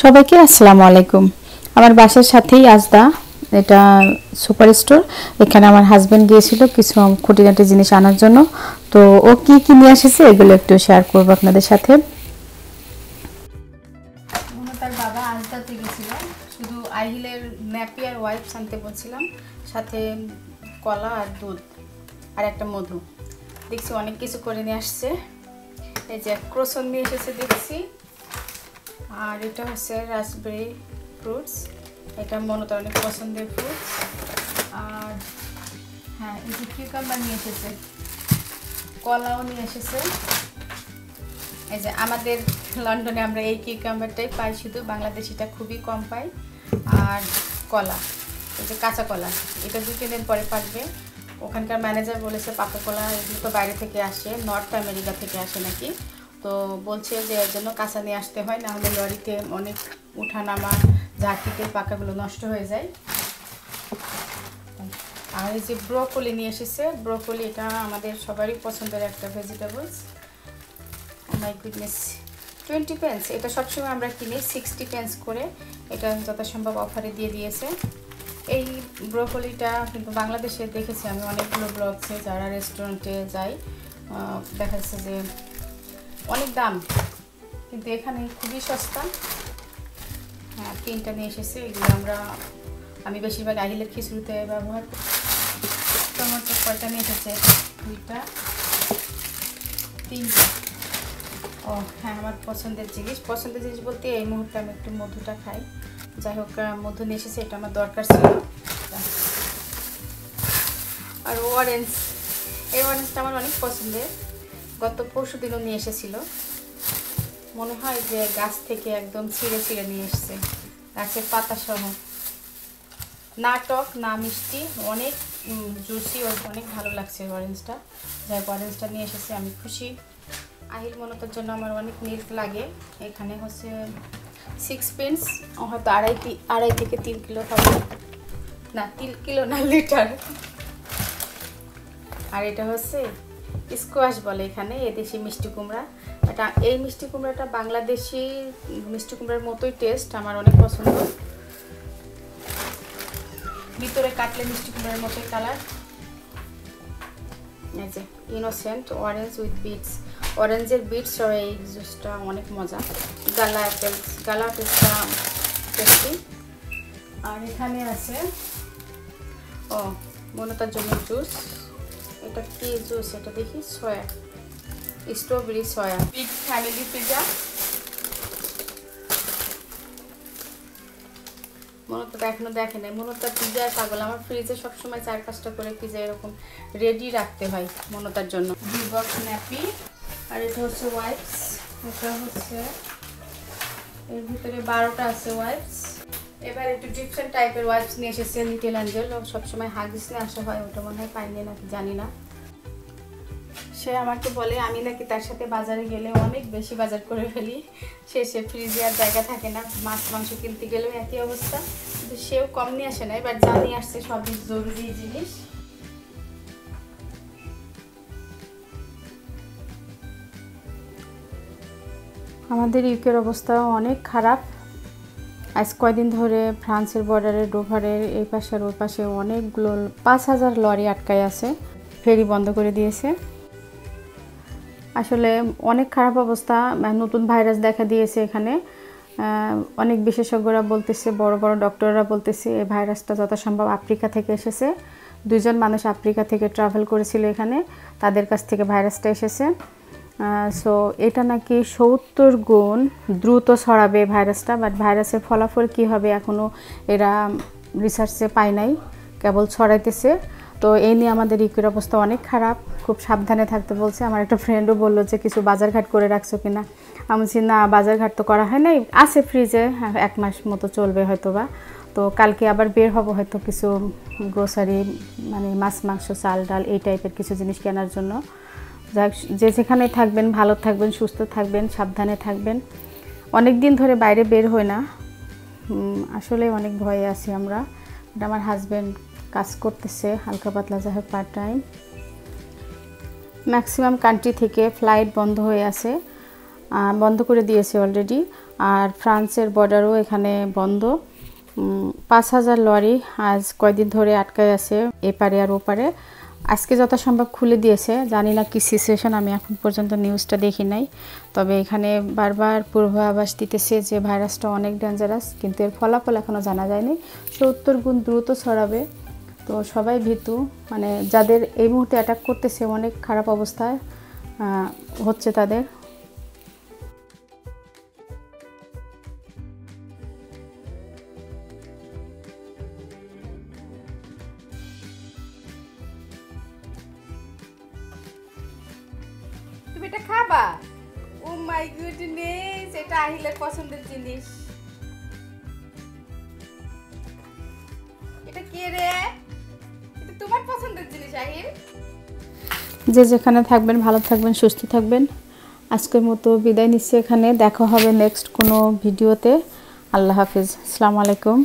সবাইকে আসসালামু আলাইকুম। আমার বাসার সাথেই আজদা, এটা সুপার স্টোর। এখানে আমার হাজবেন্ড গিয়েছিল কিছু খুঁটিনাটি জিনিস আনার জন্য। তো ও কি কি নিয়ে এসেছে এগুলো একটু শেয়ার করব আপনাদের সাথে। তার বাবা আজদাতে গেছিল, শুধু আইহিলের ন্যাপিয়ার ওয়াইপস আনতে বলছিলাম, সাথে কলা আর দুধ আর একটা মধু। দেখছি অনেক কিছু করে নিয়ে আসছে। এই যে ক্রোসন নিয়ে এসেছে দেখছি, আর এটা হচ্ছে রাসবেরি ফ্রুটস, এটা মনতার অনেক পছন্দের ফ্রুটস। আর হ্যাঁ, এই যে কিউকাম্বার নিয়ে এসেছে, কলাও নিয়ে এসেছে। এই যে আমাদের লন্ডনে আমরা এই কিউকাম্বারটাই পাই, শুধু বাংলাদেশিটা খুবই কম পাই। আর কলা, এই যে কাঁচা কলা, এটা 2-3 দিন পরে পাকবে। ওখানকার ম্যানেজার বলেছে পাকা কলা এগুলো তো বাইরে থেকে আসে, নর্থ আমেরিকা থেকে আসে নাকি। তো বলছে যে এর জন্য কাঁচা নিয়ে আসতে হয়, না হলে লরিতে অনেক উঠানামা ঝাঁকিতে পাকাগুলো নষ্ট হয়ে যায়। আর এই যে ব্রোকলি নিয়ে এসেছে, ব্রোকলি এটা আমাদের সবারই পছন্দের একটা ভেজিটেবলস। মাই গুডনেস, 20 পেন্স, এটা সবসময় আমরা কিনি 60 পেন্স করে, এটা যথাসম্ভব অফারে দিয়ে দিয়েছে। এই ব্রোকলিটা কিন্তু বাংলাদেশে দেখেছি আমি অনেকগুলো ব্লগসে, যারা রেস্টুরেন্টে যাই দেখা যাচ্ছে যে অনেক দাম, কিন্তু এখানে খুবই সস্তা। হ্যাঁ, 3টা নিয়ে এসেছে, এগুলো আমি বেশিরভাগ আহিলের খিচুড়িতে ব্যবহার করি। টমেটো কয়টা নিয়ে এসেছে? 2টা 3টা। ও হ্যাঁ, আমার পছন্দের জিনিস বলতে এই মুহূর্তে আমি একটু মধুটা খাই। যাই হোক, মধু নিয়ে এসেছে, এটা আমার দরকার ছিল। আর অরেঞ্জ, এই অরেঞ্জটা আমার অনেক পছন্দের, গত পরশু দিনও নিয়ে এসেছিল। মনে হয় যে গাছ থেকে একদম ছিঁড়ে ছিঁড়ে নিয়ে এসছে, গাছের পাতা সহ। না টক না মিষ্টি, অনেক জুসি, অনেক ভালো লাগছে অরেঞ্জটা। যাই হোক, অরেঞ্জটা নিয়ে এসেছে, আমি খুশি। আহিল মনতার জন্য আমার অনেক মিল্ক লাগে। এখানে হচ্ছে 6 পেন্স, হয়তো আড়াই থেকে 3 কিলো হবে, না 3 কিলো না, লিটার। আর এটা হচ্ছে স্কোয়াশ বলে এখানে, এদেশি মিষ্টি কুমড়া। এটা এই মিষ্টি কুমড়াটা বাংলাদেশি মিষ্টি কুমড়ার মতোই টেস্ট, আমার অনেক পছন্দ। ভিতরে কাটলে মিষ্টি কুমড়ার মতোই কালার। এই যে ইনোসেন্ট অরেঞ্জ উইথ বিটস, অরেঞ্জের বিটস আর এই জুসটা অনেক মজা। গালা অ্যাপেলসটা টেস্টি। আর এখানে আছে মনতার জন্য জুস। এটা কি জুস? এটা দেখি, soya, strawberry soya. Big family pizza, মনতা এখনো দেখে নাই। মনতা পিজার পাগল, আমার ফ্রিজে সবসময় 4-5টা করে পিজা এরকম রেডি রাখতে হয় মনতার জন্য। বক্স ন্যাপি, আর এটা হচ্ছে ওয়াইপস। এটা হচ্ছে এর ভিতরে 12টা আছে ওয়াইপস। এবার একটু ডিফারেন্ট টাইপের ওয়াইপস নিয়ে এসেছে লিটল অ্যাঞ্জেল। সবসময় হাগিস নিয়ে আসা হয়, ওটা মনে হয় পাইনি নাকি জানি না। সে আমাকে বলে আমি নাকি তার সাথে বাজারে গেলে অনেক বেশি বাজার করে ফেলি, শেষে ফ্রিজে আর জায়গা থাকে না। মাছ মাংস কিনতে গেলেও একই অবস্থা, কিন্তু সেও কম নিয়ে আসে না। এবার যা নিয়ে আসছে সবই জরুরি জিনিস। আমাদের ইউকের অবস্থাও অনেক খারাপ। আজ কয়দিন ধরে ফ্রান্সের বর্ডারে ডোভারের এই পাশে আর ওই পাশে অনেকগুলো 5000 লরি আটকায় আছে, ফেরি বন্ধ করে দিয়েছে। আসলে অনেক খারাপ অবস্থা, নতুন ভাইরাস দেখা দিয়েছে এখানে। অনেক বিশেষজ্ঞরা বলতেছে, বড় বড় ডক্টররা বলতেছে এই ভাইরাসটা যথাসম্ভব আফ্রিকা থেকে এসেছে। 2জন মানুষ আফ্রিকা থেকে ট্রাভেল করেছিল এখানে, তাদের কাছ থেকে ভাইরাসটা এসেছে। সো এটা নাকি 70 গুণ দ্রুত ছড়াবে ভাইরাসটা, বাট ভাইরাসের ফলাফল কী হবে এখনও এরা রিসার্চে পায় নাই, কেবল ছড়াইতেছে। তো এই নিয়ে আমাদের ইউকের অবস্থা অনেক খারাপ, খুব সাবধানে থাকতে বলছে। আমার একটা ফ্রেন্ডও বললো যে কিছু বাজারঘাট করে রাখছো কিনা। আমি বলছি না, বাজারঘাট তো করা হয় নাই, আছে ফ্রিজে, 1 মাস মতো চলবে হয়তো বা। তো কালকে আবার বের হব হয়তো কিছু গ্রোসারি, মানে মাছ মাংস চাল ডাল এই টাইপের কিছু জিনিস কেনার জন্য। যে যেখানে থাকবেন ভালো থাকবেন, সুস্থ থাকবেন, সাবধানে থাকবেন। অনেক দিন ধরে বাইরে বের হয় না, আসলে অনেক ভয়ে আছি আমরা। আমার হাজব্যান্ড কাজ করতেছে হালকা পাতলা, যাই হোক পার্ট টাইম। ম্যাক্সিমাম কান্ট্রি থেকে ফ্লাইট বন্ধ হয়ে আছে। বন্ধ করে দিয়েছে অলরেডি। আর ফ্রান্সের বর্ডারও এখানে বন্ধ। 5,000 লরি আজ কয়দিন ধরে আটকায় আছে এপারে আর ওপারে। আজকে যথাসম্ভব খুলে দিয়েছে, জানি না কি সিচুয়েশন, আমি এখন পর্যন্ত নিউজটা দেখি নাই। তবে এখানে বারবার পূর্বাভাস দিতেছে যে ভাইরাসটা অনেক ডেঞ্জারাস, কিন্তু এর ফলাফল এখনও জানা যায়নি। 70 গুণ দ্রুত ছড়াবে, তো সবাই ভীতু। মানে যাদের এই মুহূর্তে অ্যাটাক করতেছে অনেক খারাপ অবস্থায় হচ্ছে তাদের। তুমি এটা খাবা? ও মাই গুডনেস, এটা আহিলের পছন্দের জিনিস। এটা কি রে? এটা তোমার পছন্দের জিনিস আহিল। যে যেখানে থাকবেন ভালো থাকবেন, সুস্থ থাকবেন। আজকের মতো বিদায় নিচ্ছি এখানে, দেখা হবে নেক্সট কোনো ভিডিওতে। আল্লাহ হাফিজ, আসসালামু আলাইকুম।